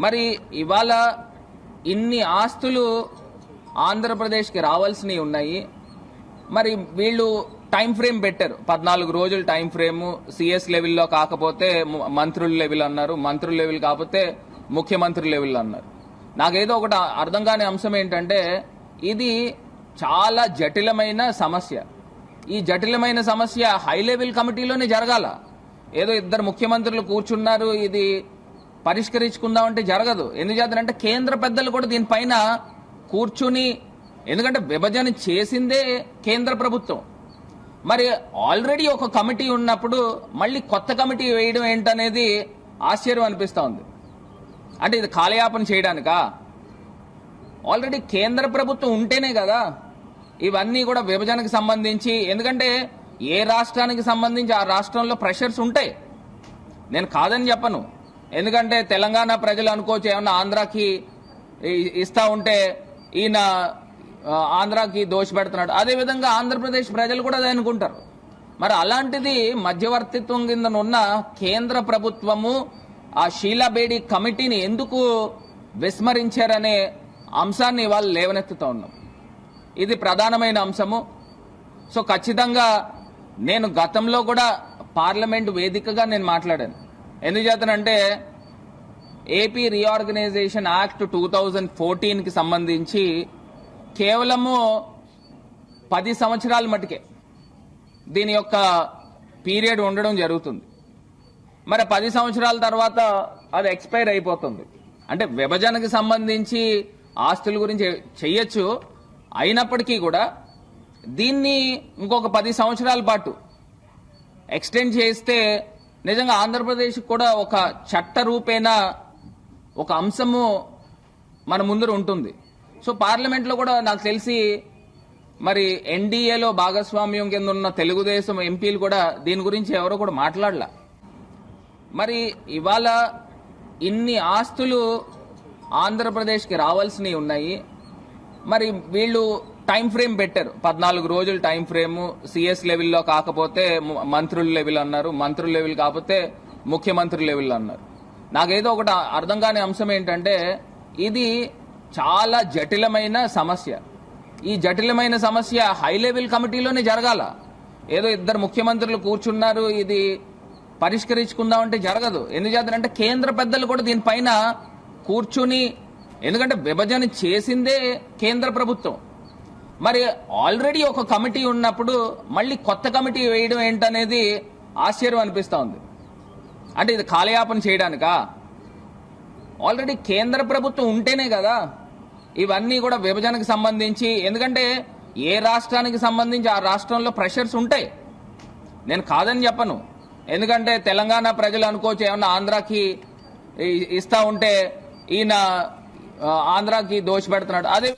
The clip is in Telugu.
మరి ఇవాళ ఇన్ని ఆస్తులు ఆంధ్రప్రదేశ్కి రావాల్సినవి ఉన్నాయి. మరి వీళ్ళు టైం ఫ్రేమ్ పెట్టారు, 14 రోజులు టైం ఫ్రేమ్. సిఎస్ లెవెల్లో కాకపోతే మంత్రుల లెవెల్ అన్నారు, మంత్రుల లెవెల్ కాకపోతే ముఖ్యమంత్రి లెవెల్ అన్నారు. నాకేదో ఒకటి అర్థం కాని అంశం ఏంటంటే, ఇది చాలా జటిలమైన సమస్య. ఈ జటిలమైన సమస్య హై లెవెల్ కమిటీలోనే జరగాల. ఏదో ఇద్దరు ముఖ్యమంత్రులు కూర్చున్నారు, ఇది పరిష్కరించుకుందామంటే జరగదు. ఎందుచేతనంటే కేంద్ర పెద్దలు కూడా దీనిపైన కూర్చుని, ఎందుకంటే విభజన చేసిందే కేంద్ర ప్రభుత్వం. మరి ఆల్రెడీ ఒక కమిటీ ఉన్నప్పుడు మళ్ళీ కొత్త కమిటీ వేయడం ఏంటనేది ఆశ్చర్యం అనిపిస్తూ ఉంది. అంటే ఇది కాలయాపన చేయడానికా? ఆల్రెడీ కేంద్ర ప్రభుత్వం ఉంటేనే కదా ఇవన్నీ కూడా విభజనకు సంబంధించి. ఎందుకంటే ఏ రాష్ట్రానికి సంబంధించి ఆ రాష్ట్రంలో ప్రెషర్స్ ఉంటాయి, నేను కాదని చెప్పను. ఎందుకంటే తెలంగాణ ప్రజలు అనుకోవచ్చు ఏమన్నా ఆంధ్రాకి ఇస్తా ఉంటే ఈయన ఆంధ్రాకి దోషపెడుతున్నాడు, అదేవిధంగా ఆంధ్రప్రదేశ్ ప్రజలు కూడా అదే అనుకుంటారు. మరి అలాంటిది మధ్యవర్తిత్వం కింద ఉన్న కేంద్ర ప్రభుత్వము ఆ షీలా బేడి కమిటీని ఎందుకు విస్మరించారనే అంశాన్ని వాళ్ళు లేవనెత్తుతూ ఉన్నాం. ఇది ప్రధానమైన అంశము. సో ఖచ్చితంగా నేను గతంలో కూడా పార్లమెంట్ వేదికగా నేను మాట్లాడాను. ఎందుచేతనంటే ఏపీ రీఆర్గనైజేషన్ యాక్ట్ 2014కి సంబంధించి కేవలము 10 సంవత్సరాల మటుకే దీని యొక్క పీరియడ్ ఉండడం జరుగుతుంది. మరి 10 సంవత్సరాల తర్వాత అది ఎక్స్పైర్ అయిపోతుంది. అంటే విభజనకు సంబంధించి ఆస్తుల గురించి చెయ్యొచ్చు, అయినప్పటికీ కూడా దీన్ని ఇంకొక 10 సంవత్సరాల పాటు ఎక్స్టెండ్ చేస్తే నిజంగా ఆంధ్రప్రదేశ్ కూడా ఒక చట్ట రూపేణ ఒక అంశము మన ముందర ఉంటుంది. సో పార్లమెంట్లో కూడా నాకు తెలిసి మరి ఎన్డీఏలో భాగస్వామ్యం కింద ఉన్న తెలుగుదేశం ఎంపీలు కూడా దీని గురించి ఎవరో కూడా మాట్లాడలా. మరి ఇవాళ ఇన్ని ఆస్తులు ఆంధ్రప్రదేశ్కి రావాల్సినవి ఉన్నాయి. మరి వీళ్ళు టైం ఫ్రేమ్ పెట్టారు, 14 రోజులు టైం ఫ్రేమ్. సిఎస్ లెవెల్లో కాకపోతే మంత్రుల లెవెల్ అన్నారు, మంత్రుల లెవెల్ కాకపోతే ముఖ్యమంత్రి లెవెల్ అన్నారు. నాకేదో ఒకటి అర్థం కాని అంశం ఏంటంటే, ఇది చాలా జటిలమైన సమస్య. ఈ జటిలమైన సమస్య హై లెవెల్ కమిటీలోనే జరగాల. ఏదో ఇద్దరు ముఖ్యమంత్రులు కూర్చున్నారు, ఇది పరిష్కరించుకుందామంటే జరగదు. ఎందుచేతనంటే కేంద్ర పెద్దలు కూడా దీనిపైన కూర్చుని, ఎందుకంటే విభజన చేసిందే కేంద్ర ప్రభుత్వం. మరి ఆల్రెడీ ఒక కమిటీ ఉన్నప్పుడు మళ్ళీ కొత్త కమిటీ వేయడం ఏంటనేది ఆశ్చర్యం అనిపిస్తూ ఉంది. అంటే ఇది కాలయాపన చేయడానికా? ఆల్రెడీ కేంద్ర ప్రభుత్వం ఉంటేనే కదా ఇవన్నీ కూడా విభజనకు సంబంధించి. ఎందుకంటే ఏ రాష్ట్రానికి సంబంధించి ఆ రాష్ట్రంలో ప్రెషర్స్ ఉంటాయి, నేను కాదని చెప్పను. ఎందుకంటే తెలంగాణ ప్రజలు అనుకోవచ్చు ఏమన్నా ఆంధ్రాకి ఇస్తా ఉంటే ఈయన ఆంధ్రాకి దోషపెడుతున్నాడు, అదే